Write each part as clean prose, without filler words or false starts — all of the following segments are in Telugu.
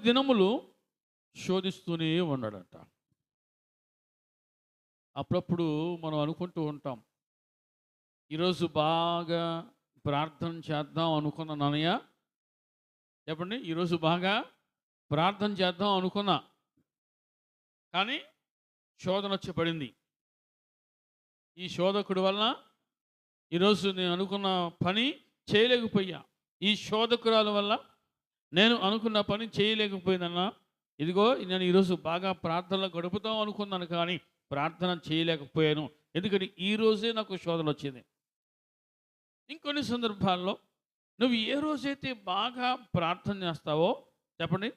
దినములు శోధిస్తూనే ఉన్నాడంట. అప్పుడప్పుడు మనం అనుకుంటూ ఉంటాం, ఈరోజు బాగా ప్రార్థన చేద్దాం అనుకున్న నాన్నయ్య, చెప్పండి, ఈరోజు బాగా ప్రార్థన చేద్దాం అనుకున్నా, కానీ శోధన వచ్చి పడింది. ఈ శోధకుడి వలన ఈరోజు నేను అనుకున్న పని చేయలేకపోయా. ఈ శోధకురాల వల్ల నేను అనుకున్న పని చేయలేకపోయిందన్నా. ఇదిగో నేను ఈరోజు బాగా ప్రార్థనలో గడుపుతాం అనుకున్నాను, కానీ ప్రార్థన చేయలేకపోయాను. ఎందుకంటే ఈరోజే నాకు శోధన వచ్చింది. ఇంకొన్ని సందర్భాల్లో నువ్వు ఏ రోజైతే బాగా ప్రార్థన చేస్తావో, చెప్పండి,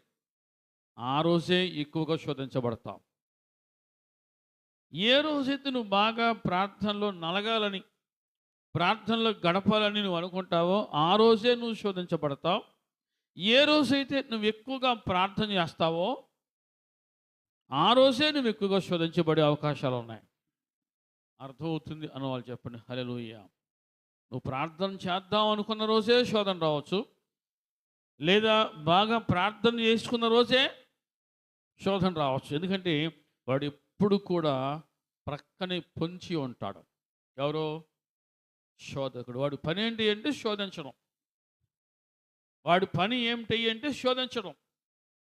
ఆ రోజే ఎక్కువగా శోధించబడతావు. ఏ రోజైతే నువ్వు బాగా ప్రార్థనలో నలగాలని, ప్రార్థనలో గడపాలని నువ్వు అనుకుంటావో, ఆ రోజే నువ్వు శోధించబడతావు. ఏ రోజైతే నువ్వు ఎక్కువగా ప్రార్థన చేస్తావో, ఆ రోజే నువ్వు ఎక్కువగా శోధించబడే అవకాశాలు ఉన్నాయి. అర్థమవుతుంది అన్న వాళ్ళు చెప్పండి హల్లెలూయా. నువ్వు ప్రార్థన చేద్దాం అనుకున్న రోజే శోధన రావచ్చు, లేదా బాగా ప్రార్థన చేసుకున్న రోజే శోధన రావచ్చు. ఎందుకంటే వాడు ఎప్పుడు కూడా ప్రక్కనే పొంచి ఉంటాడు. ఎవరో? శోధకుడు. వాడి పని ఏంటి అంటే శోధించడం. వాడి పని ఏమిటి అంటే శోధించడం.